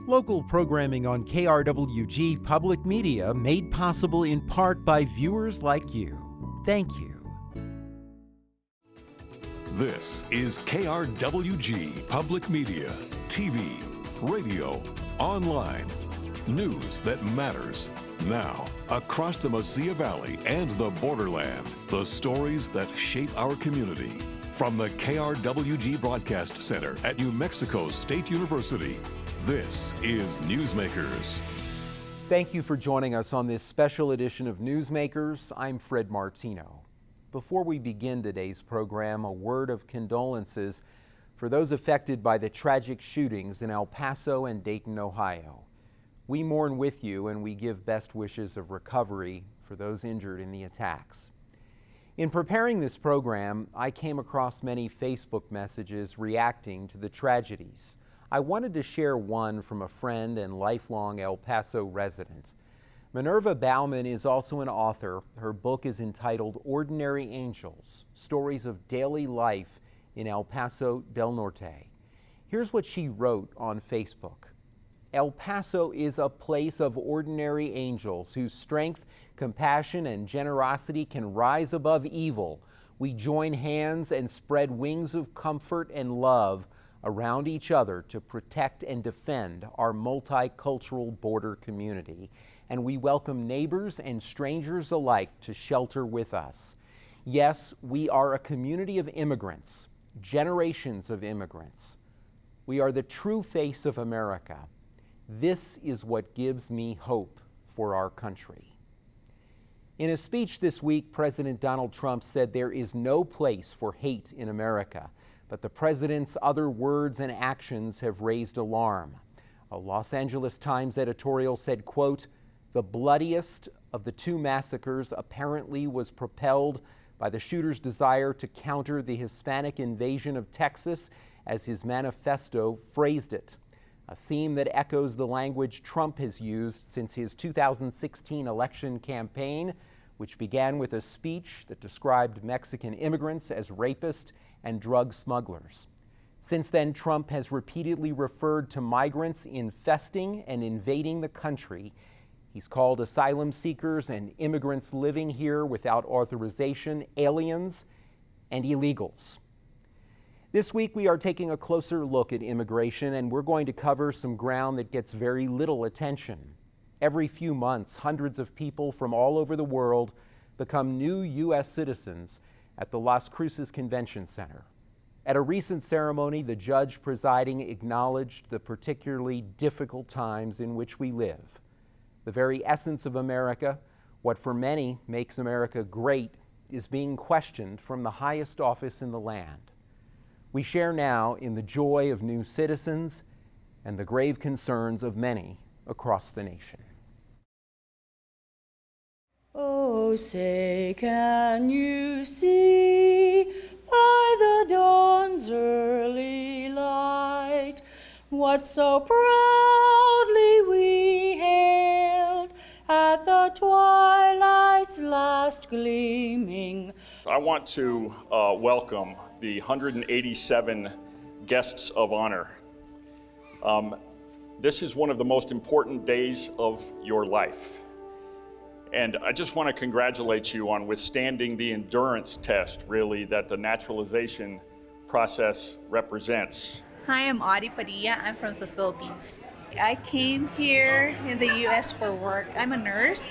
Local programming on KRWG Public Media made possible in part by viewers like you. Thank you. This is KRWG Public Media, TV, radio, online. News that matters. Now, across the Mesilla Valley and the borderland, the stories that shape our community. From the KRWG Broadcast Center at New Mexico State University, this is Newsmakers. Thank you for joining us on this special edition of Newsmakers. I'm Fred Martino. Before we begin today's program, a word of condolences for those affected by the tragic shootings in El Paso and Dayton, Ohio. We mourn with you and we give best wishes of recovery for those injured in the attacks. In preparing this program, I came across many Facebook messages reacting to the tragedies. I wanted to share one from a friend and lifelong El Paso resident. Minerva Bauman is also an author. Her book is entitled Ordinary Angels, Stories of Daily Life in El Paso del Norte. Here's what she wrote on Facebook. El Paso is a place of ordinary angels whose strength, compassion, and generosity can rise above evil. We join hands and spread wings of comfort and love around each other to protect and defend our multicultural border community. And we welcome neighbors and strangers alike to shelter with us. Yes, we are a community of immigrants, generations of immigrants. We are the true face of America. This is what gives me hope for our country. In a speech this week, President Donald Trump said there is no place for hate in America, but the president's other words and actions have raised alarm. A Los Angeles Times editorial said, quote, "The bloodiest of the two massacres apparently was propelled by the shooter's desire to counter the Hispanic invasion of Texas, as his manifesto phrased it. A theme that echoes the language Trump has used since his 2016 election campaign, which began with a speech that described Mexican immigrants as rapists and drug smugglers. Since then, Trump has repeatedly referred to migrants infesting and invading the country. He's called asylum seekers and immigrants living here without authorization aliens and illegals." This week, we are taking a closer look at immigration, and we're going to cover some ground that gets very little attention. Every few months, hundreds of people from all over the world become new U.S. citizens at the Las Cruces Convention Center. At a recent ceremony, the judge presiding acknowledged the particularly difficult times in which we live. The very essence of America, what for many makes America great, is being questioned from the highest office in the land. We share now in the joy of new citizens and the grave concerns of many across the nation. Oh, say, can you see by the dawn's early light what so proudly we hailed at the twilight's last gleaming? I want to welcome the 187 guests of honor. This is one of the most important days of your life. And I just want to congratulate you on withstanding the endurance test, really, that the naturalization process represents. Hi, I'm Audie Padilla. I'm from the Philippines. I came here in the U.S. for work. I'm a nurse,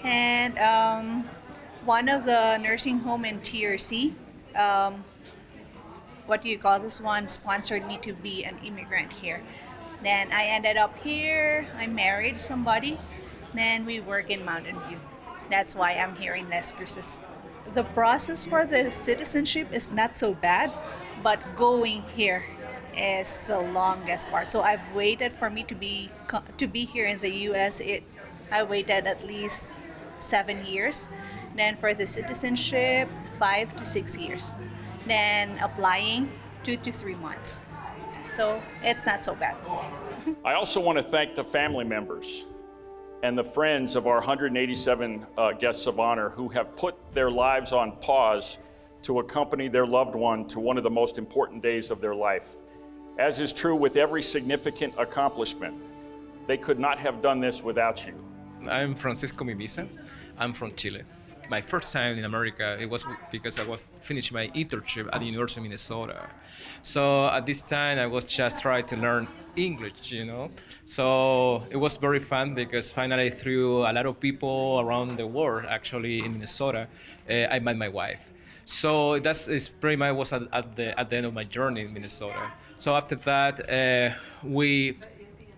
and one of the nursing home in TRC, what do you call this one, sponsored me to be an immigrant here. Then I ended up here, I married somebody, then we work in Mountain View. That's why I'm here in Las Cruces. The process for the citizenship is not so bad, but going here is the longest part. So I've waited for me to be here in the U.S. I waited at least 7 years. Then for the citizenship, 5 to 6 years. Then applying 2 to 3 months. So it's not so bad. I also want to thank the family members and the friends of our 187 guests of honor who have put their lives on pause to accompany their loved one to one of the most important days of their life. As is true with every significant accomplishment, They could not have done this without you. I'm Francisco Mimisa. I'm from Chile. My first time in America, it was because I was finishing my internship at the University of Minnesota. So at this time, I was just trying to learn English, you know. So it was very fun because finally, through a lot of people around the world, actually in Minnesota, I met my wife. So that's pretty much was at the end of my journey in Minnesota. So after that, we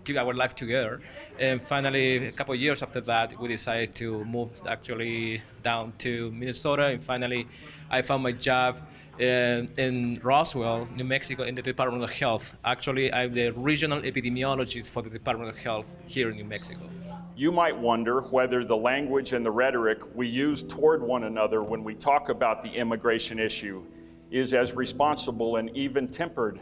keep our life together, and finally, a couple of years after that, we decided to move actually down to Minnesota. And finally, I found my job in Roswell, New Mexico, in the Department of Health. Actually, I'm the regional epidemiologist for the Department of Health here in New Mexico. You might wonder whether the language and the rhetoric we use toward one another when we talk about the immigration issue is as responsible and even-tempered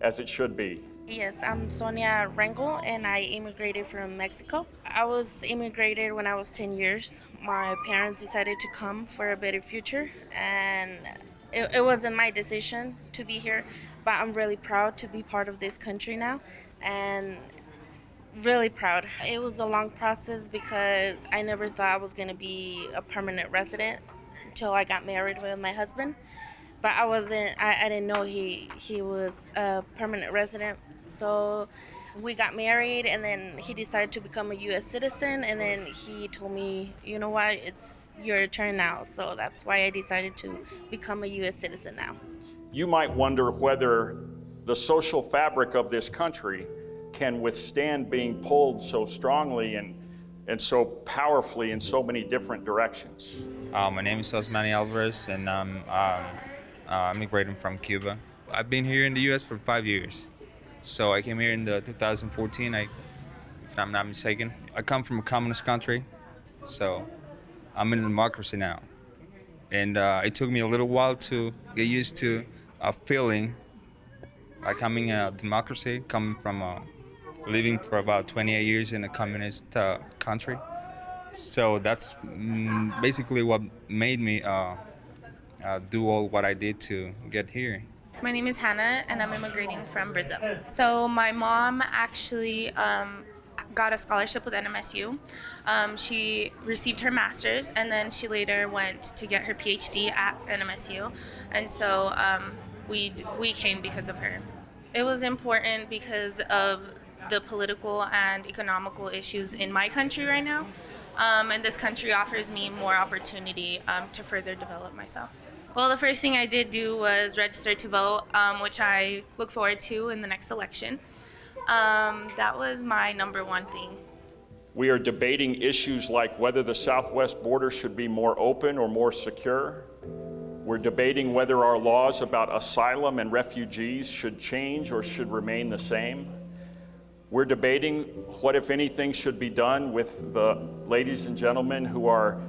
as it should be. Yes, I'm Sonia Rangel, and I immigrated from Mexico. I was immigrated when I was 10 years. My parents decided to come for a better future, and it wasn't my decision to be here, but I'm really proud to be part of this country now, and really proud. It was a long process because I never thought I was going to be a permanent resident until I got married with my husband. But I didn't know he was a permanent resident. So we got married, and then he decided to become a U.S. citizen, and then he told me, you know what, it's your turn now. So that's why I decided to become a U.S. citizen now. You might wonder whether the social fabric of this country can withstand being pulled so strongly and so powerfully in so many different directions. My name is Osmani Alvarez, and I'm immigrating from Cuba. I've been here in the U.S. for 5 years. So I came here in 2014, if I'm not mistaken. I come from a communist country, so I'm in a democracy now. And it took me a little while to get used to a feeling like I'm in a democracy, coming from living for about 28 years in a communist country. So that's basically what made me do all what I did to get here. My name is Hannah, and I'm immigrating from Brazil. So my mom actually got a scholarship with NMSU. She received her master's, and then she later went to get her PhD at NMSU. And so we came because of her. It was important because of the political and economical issues in my country right now. And this country offers me more opportunity to further develop myself. Well, the first thing I did do was register to vote, which I look forward to in the next election. That was my number one thing. We are debating issues like whether the southwest border should be more open or more secure. We're debating whether our laws about asylum and refugees should change or should remain the same. We're debating what, if anything, should be done with the ladies and gentlemen who are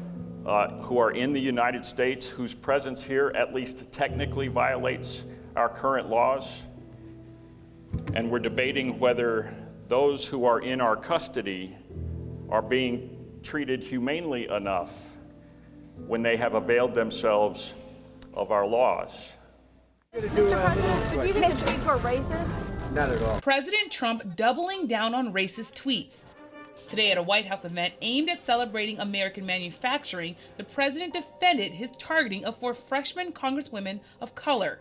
in the United States, whose presence here at least technically violates our current laws. And we're debating whether those who are in our custody are being treated humanely enough when they have availed themselves of our laws. Mr. President, do you think his tweets were racist? Not at all. President Trump doubling down on racist tweets. Today at a White House event aimed at celebrating American manufacturing, the president defended his targeting of 4 freshman congresswomen of color.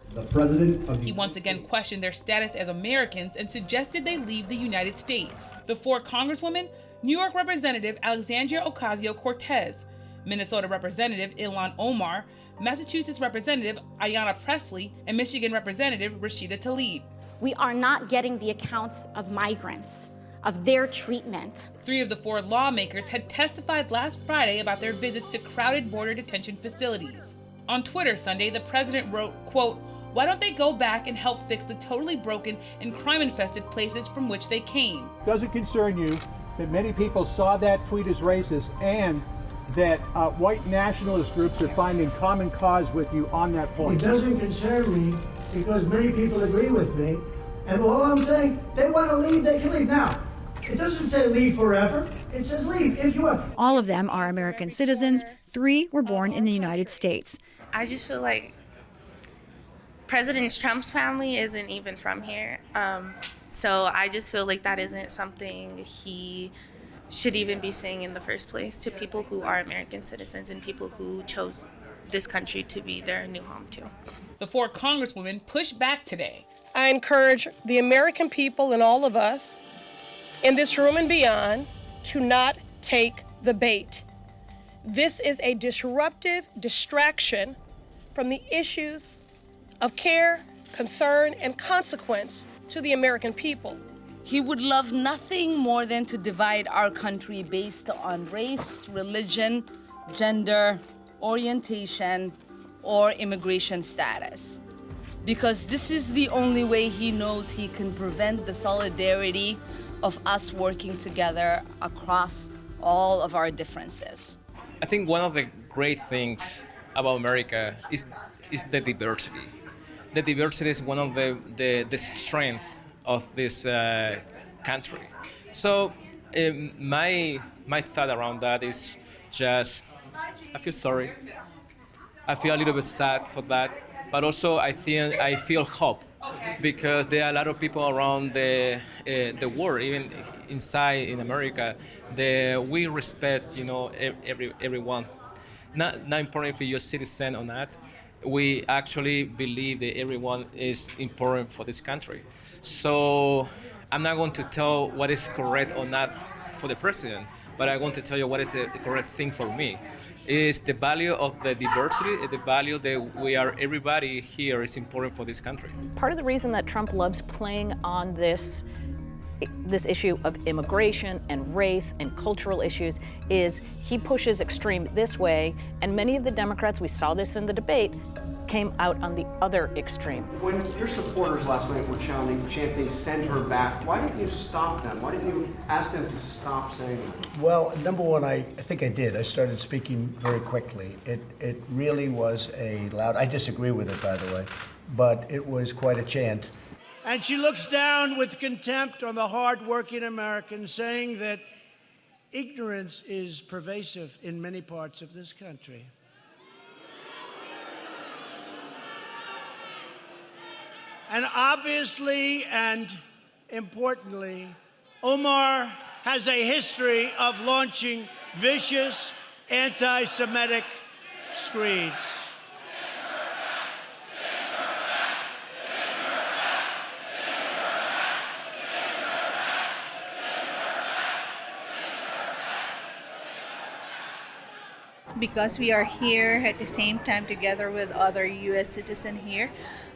He once again questioned their status as Americans and suggested they leave the United States. The 4 congresswomen, New York Representative Alexandria Ocasio-Cortez, Minnesota Representative Ilhan Omar, Massachusetts Representative Ayanna Pressley, and Michigan Representative Rashida Tlaib. We are not getting the accounts of migrants, of their treatment. 3 of the 4 lawmakers had testified last Friday about their visits to crowded border detention facilities. On Twitter Sunday, the president wrote, quote, "Why don't they go back and help fix the totally broken and crime-infested places from which they came?" Does it concern you that many people saw that tweet as racist and that white nationalist groups are finding common cause with you on that point? It doesn't concern me because many people agree with me. And all I'm saying, they want to leave, they can leave. Now, it doesn't say leave forever. It says leave if you want. All of them are American citizens. 3 were born in the United States. I just feel like President Trump's family isn't even from here. So I just feel like that isn't something he should even be saying in the first place to people who are American citizens and people who chose this country to be their new home too. The 4 congresswomen pushed back today. I encourage the American people and all of us in this room and beyond to not take the bait. This is a disruptive distraction from the issues of care, concern, and consequence to the American people. He would love nothing more than to divide our country based on race, religion, gender, orientation, or immigration status. Because this is the only way he knows he can prevent the solidarity of us working together across all of our differences. I think one of the great things about America is the diversity. The diversity is one of the strengths of this country. So my thought around that is just, I feel sorry. I feel a little bit sad for that, but also I feel hope, because there are a lot of people around the world, even inside in America, that we respect, everyone. Not important if you're a citizen or not. We actually believe that everyone is important for this country. So I'm not going to tell what is correct or not for the president, but I want to tell you what is the correct thing for me. Is the value of the diversity, the value that we are, everybody here is important for this country. Part of the reason that Trump loves playing on this issue of immigration and race and cultural issues is he pushes extreme this way, and many of the Democrats, we saw this in the debate, came out on the other extreme. When your supporters last night were chanting, send her back, why didn't you stop them? Why didn't you ask them to stop saying that? Well, number one, I think I did. I started speaking very quickly. It really was a loud, I disagree with it, by the way, but it was quite a chant. And she looks down with contempt on the hard-working Americans, saying that ignorance is pervasive in many parts of this country. And obviously and importantly, Omar has a history of launching vicious anti-Semitic screeds. Because we are here at the same time together with other U.S. citizens here,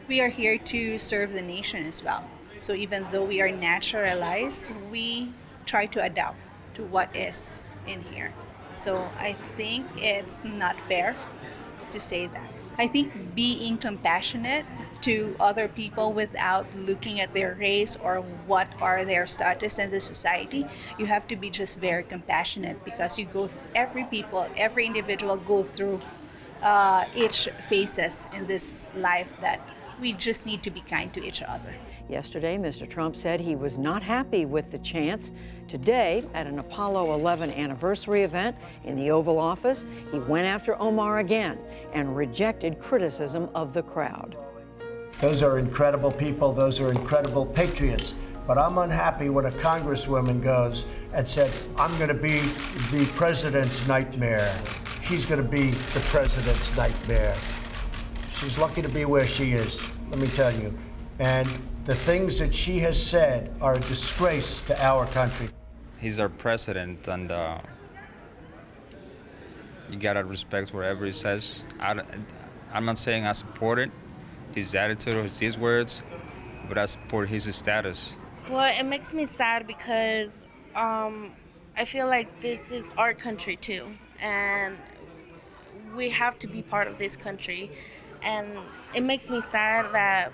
we are here to serve the nation as well. So even though we are naturalized, we try to adapt to what is in here. So I think it's not fair to say that. I think being compassionate to other people without looking at their race or what are their status in the society, you have to be just very compassionate, because you go, every individual go through each phases in this life that we just need to be kind to each other. Yesterday, Mr. Trump said he was not happy with the chants. Today, at an Apollo 11 anniversary event in the Oval Office, he went after Omar again and rejected criticism of the crowd. Those are incredible people. Those are incredible patriots. But I'm unhappy when a congresswoman goes and said, I'm going to be the president's nightmare. He's going to be the president's nightmare. She's lucky to be where she is, let me tell you. And the things that she has said are a disgrace to our country. He's our president, and you gotta respect whatever he says. I'm not saying I support it, his attitude or his words, but I support his status. Well, it makes me sad because I feel like this is our country too, and we have to be part of this country. And it makes me sad that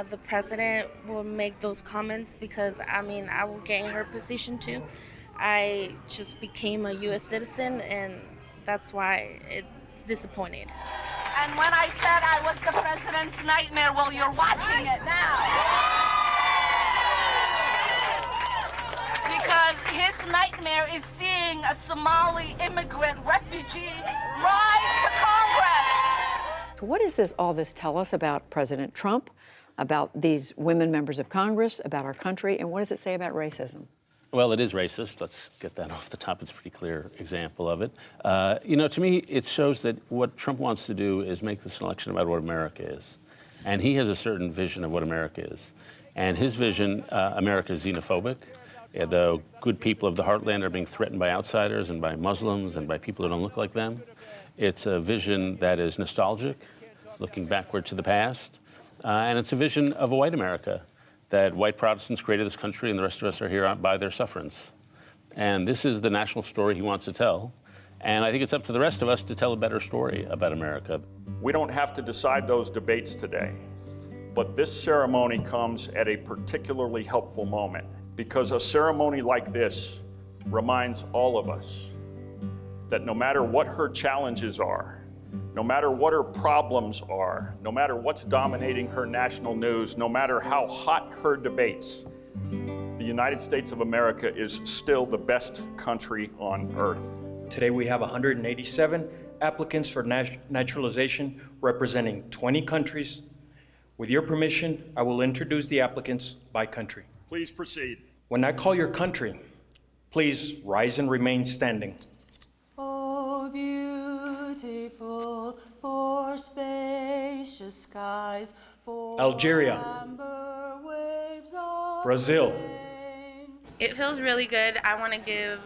the president will make those comments, because I will get in her position too. I just became a U.S. citizen, and that's why it's disappointing. And when I said I was the president's nightmare, well, you're watching it now. Because his nightmare is seeing a Somali immigrant refugee rise to Congress. So what does all this tell us about President Trump? about these women members of Congress, about our country, and what does it say about racism? Well, it is racist. Let's get that off the top. It's a pretty clear example of it. You know, to me, it shows that what Trump wants to do is make this election about what America is. And he has a certain vision of what America is. And his vision, America is xenophobic. The good people of the heartland are being threatened by outsiders and by Muslims and by people who don't look like them. It's a vision that is nostalgic, looking backward to the past. And it's a vision of a white America, that white Protestants created this country and the rest of us are here by their sufferance. And this is the national story he wants to tell. And I think it's up to the rest of us to tell a better story about America. We don't have to decide those debates today, but this ceremony comes at a particularly helpful moment because a ceremony like this reminds all of us that no matter what her challenges are, no matter what her problems are, no matter what's dominating her national news, no matter how hot her debates, the United States of America is still the best country on earth. Today we have 187 applicants for naturalization representing 20 countries. With your permission, I will introduce the applicants by country. Please proceed. When I call your country, please rise and remain standing. Oh, beautiful for spacious skies, for Algeria, amber waves of Brazil, It feels really good. I want to give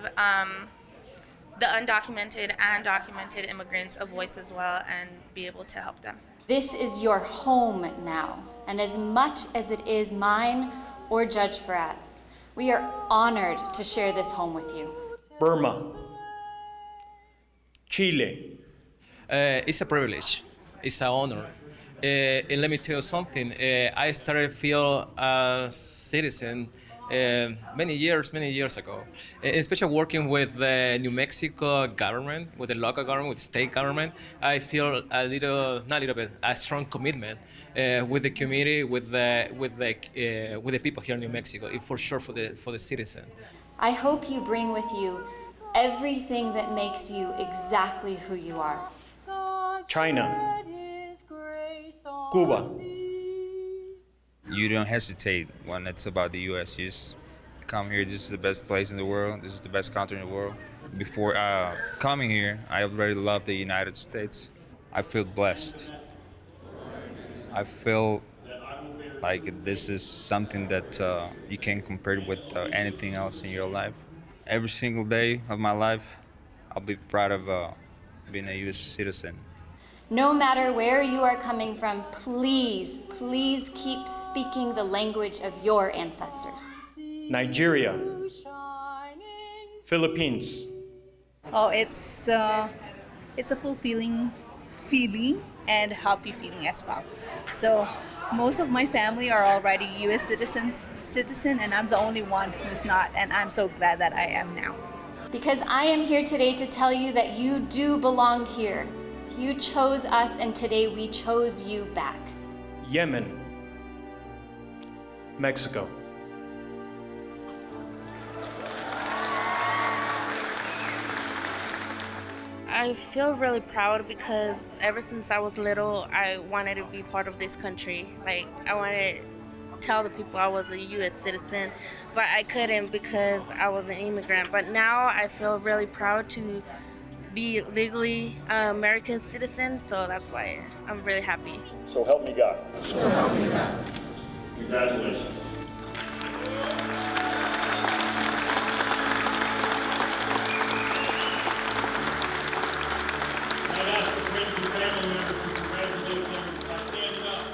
the undocumented and documented immigrants a voice as well and be able to help them. This is your home now, and as much as it is mine or Judge Farrat's, we are honored to share this home with you. Burma, Chile. It's a privilege. It's an honor. And let me tell you something. I started to feel a citizen many years ago, especially working with the New Mexico government, with the local government, with state government. I feel a strong commitment with the community, with the people here in New Mexico, for sure for the citizens. I hope you bring with you everything that makes you exactly who you are. China, Cuba. You don't hesitate when it's about the U.S. You just come here. This is the best place in the world. This is the best country in the world. Before coming here, I already love the United States. I feel blessed. I feel like this is something that you can't compare with anything else in your life. Every single day of my life, I'll be proud of being a U.S. citizen. No matter where you are coming from, please keep speaking the language of your ancestors. Nigeria, Philippines. Oh, it's a fulfilling feeling and happy feeling as well. So most of my family are already U.S. citizen, and I'm the only one who's not, and I'm so glad that I am now. Because I am here today to tell you that you do belong here. You chose us, and today we chose you back. Yemen, Mexico. I feel really proud because ever since I was little, I wanted to be part of this country. Like, I wanted to tell the people I was a U.S. citizen, but I couldn't because I was an immigrant. But now I feel really proud to be legally American citizen, so that's why I'm really happy. So help me God. So help me God. Congratulations. I'd ask the friends and family members to congratulate them by standing up.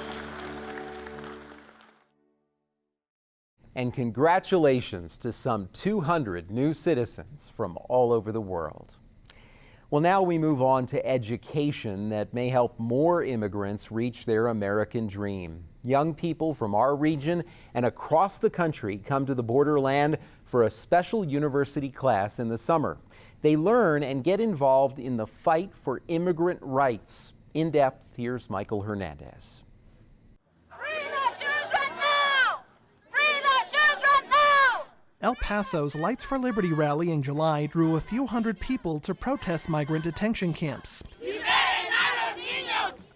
And congratulations to some 200 new citizens from all over the world. Well, now we move on to education that may help more immigrants reach their American dream. Young people from our region and across the country come to the borderland for a special university class in the summer. They learn and get involved in the fight for immigrant rights. In depth, here's Michael Hernandez. El Paso's Lights for Liberty rally in July drew a few hundred people to protest migrant detention camps.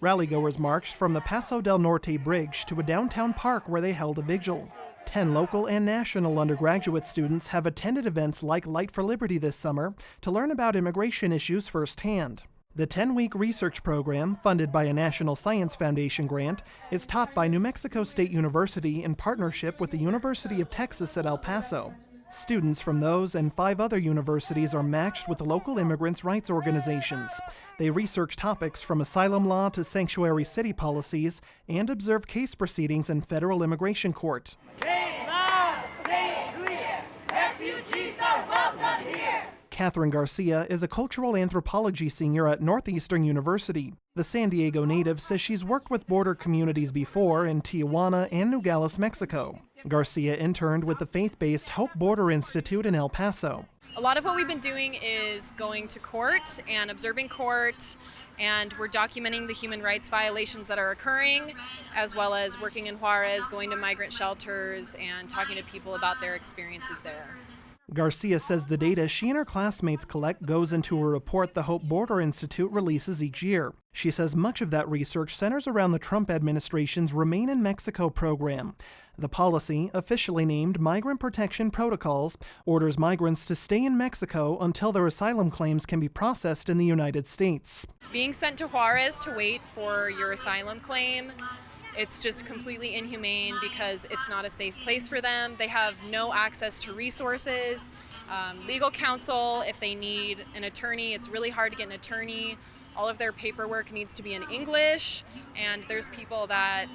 Rallygoers marched from the Paso del Norte Bridge to a downtown park where they held a vigil. 10 local and national undergraduate students have attended events like Light for Liberty this summer to learn about immigration issues firsthand. The 10-week research program, funded by a National Science Foundation grant, is taught by New Mexico State University in partnership with the University of Texas at El Paso. Students from those and 5 other universities are matched with local immigrants' rights organizations. They research topics from asylum law to sanctuary city policies and observe case proceedings in federal immigration court. Say loud, say clear, refugees are welcome here. Catherine Garcia is a cultural anthropology senior at Northeastern University. The San Diego native says she's worked with border communities before in Tijuana and Nogales, Mexico. Garcia interned with the faith-based Hope Border Institute in El Paso. A lot of what we've been doing is going to court and observing court, and we're documenting the human rights violations that are occurring, as well as working in Juarez, going to migrant shelters, and talking to people about their experiences there. Garcia says the data she and her classmates collect goes into a report the Hope Border Institute releases each year. She says much of that research centers around the Trump administration's Remain in Mexico program. The policy, officially named Migrant Protection Protocols, orders migrants to stay in Mexico until their asylum claims can be processed in the United States. Being sent to Juarez to wait for your asylum claim, it's just completely inhumane because it's not a safe place for them. They have no access to resources, legal counsel. If they need an attorney, it's really hard to get an attorney. All of their paperwork needs to be in English, and there's people that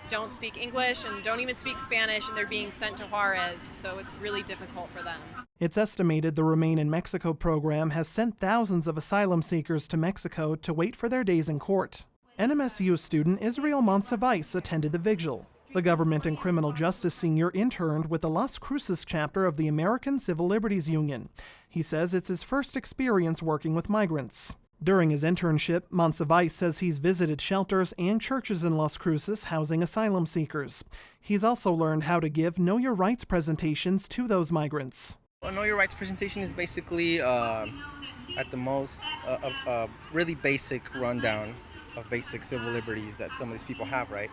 don't speak English and don't even speak Spanish, and they're being sent to Juarez, so it's really difficult for them. It's estimated the Remain in Mexico program has sent thousands of asylum seekers to Mexico to wait for their days in court. NMSU student Israel Monsivais attended the vigil. The government and criminal justice senior interned with the Las Cruces chapter of the American Civil Liberties Union. He says it's his first experience working with migrants. During his internship, Monsivais says he's visited shelters and churches in Las Cruces housing asylum seekers. He's also learned how to give Know Your Rights presentations to those migrants. A Know Your Rights presentation is basically, at the most, a really basic rundown of basic civil liberties that some of these people have, right?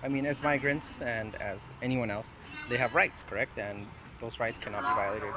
I mean, as migrants and as anyone else, they have rights, correct? And those rights cannot be violated.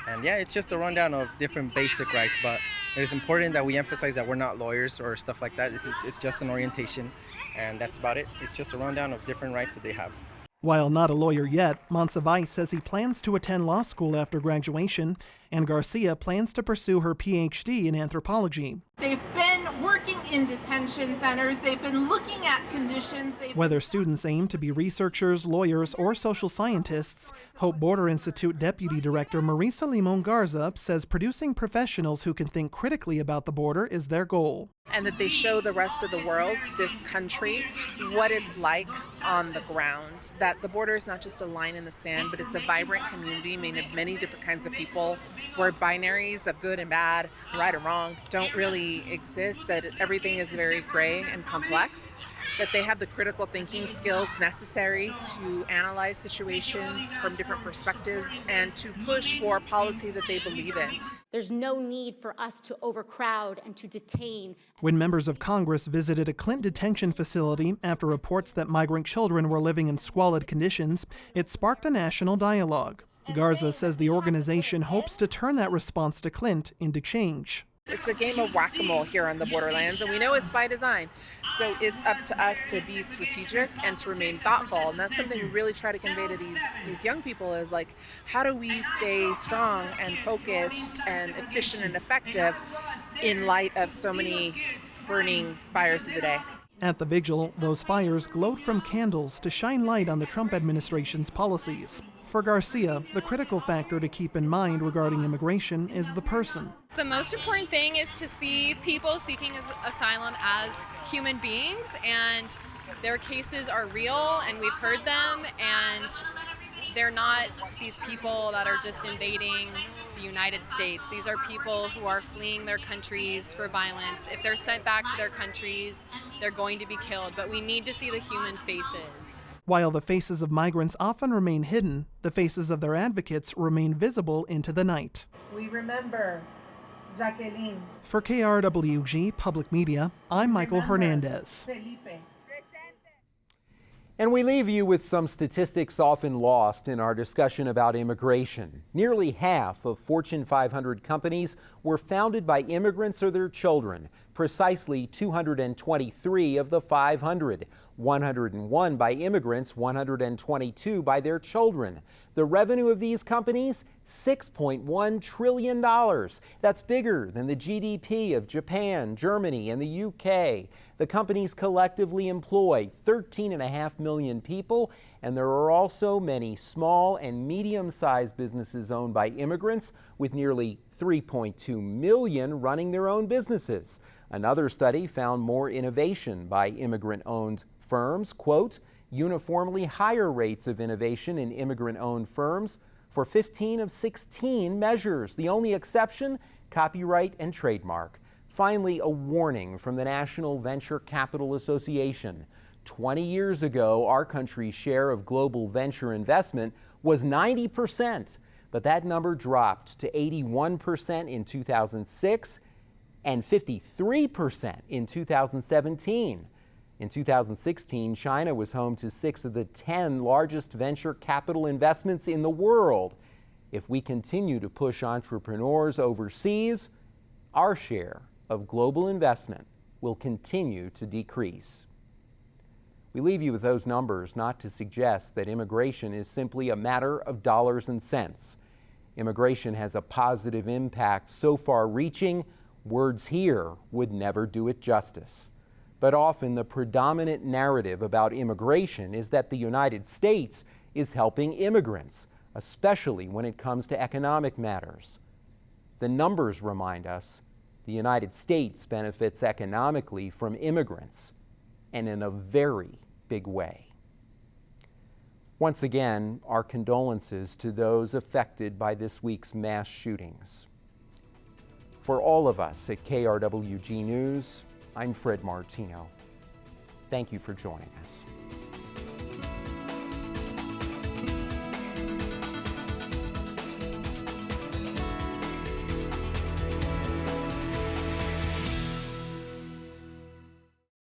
And yeah, it's just a rundown of different basic rights, but it is important that we emphasize that we're not lawyers or stuff like that. It's just an orientation, and that's about it. It's just a rundown of different rights that they have. While not a lawyer yet, Monsivais says he plans to attend law school after graduation, and Garcia plans to pursue her PhD in anthropology. They've been working in detention centers. They've been looking at conditions. Whether students aim to be researchers, lawyers, or social scientists, Hope Border Institute Deputy Director Marisa Limon Garza says producing professionals who can think critically about the border is their goal. And that they show the rest of the world, this country, what it's like on the ground. That the border is not just a line in the sand, but it's a vibrant community made of many different kinds of people, where binaries of good and bad, right or wrong, don't really exist, that everything is very gray and complex, that they have the critical thinking skills necessary to analyze situations from different perspectives and to push for policy that they believe in. There's no need for us to overcrowd and to detain. When members of Congress visited a Clint detention facility after reports that migrant children were living in squalid conditions, it sparked a national dialogue. Garza says the organization hopes to turn that response to Clint into change. It's a game of whack-a-mole here on the borderlands, and we know it's by design. So it's up to us to be strategic and to remain thoughtful. And that's something we really try to convey to these young people is like, how do we stay strong and focused and efficient and effective in light of so many burning fires of the day? At the vigil, those fires glowed from candles to shine light on the Trump administration's policies. For Garcia, the critical factor to keep in mind regarding immigration is the person. The most important thing is to see people seeking asylum as human beings, and their cases are real, and we've heard them, and they're not these people that are just invading the United States. These are people who are fleeing their countries for violence. If they're sent back to their countries, they're going to be killed, but we need to see the human faces. While the faces of migrants often remain hidden, the faces of their advocates remain visible into the night. We remember Jacqueline. For KRWG Public Media, I'm Michael Hernandez. Felipe. And we leave you with some statistics often lost in our discussion about immigration. Nearly half of Fortune 500 companies were founded by immigrants or their children, precisely 223 of the 500, 101 by immigrants, 122 by their children. The revenue of these companies, $6.1 trillion. That's bigger than the GDP of Japan, Germany, and the UK. The companies collectively employ 13.5 million people, and there are also many small and medium-sized businesses owned by immigrants, with nearly 3.2 million running their own businesses. Another study found more innovation by immigrant-owned firms, quote, uniformly higher rates of innovation in immigrant-owned firms for 15 of 16 measures. The only exception, copyright and trademark. Finally, a warning from the National Venture Capital Association. 20 years ago, our country's share of global venture investment was 90%, but that number dropped to 81% in 2006 and 53% in 2017. In 2016, China was home to 6 of the 10 largest venture capital investments in the world. If we continue to push entrepreneurs overseas, our share of global investment will continue to decrease. We leave you with those numbers not to suggest that immigration is simply a matter of dollars and cents. Immigration has a positive impact so far-reaching, words here would never do it justice. But often the predominant narrative about immigration is that the United States is helping immigrants, especially when it comes to economic matters. The numbers remind us the United States benefits economically from immigrants, and in a very big way. Once again, our condolences to those affected by this week's mass shootings. For all of us at KRWG News, I'm Fred Martino. Thank you for joining us.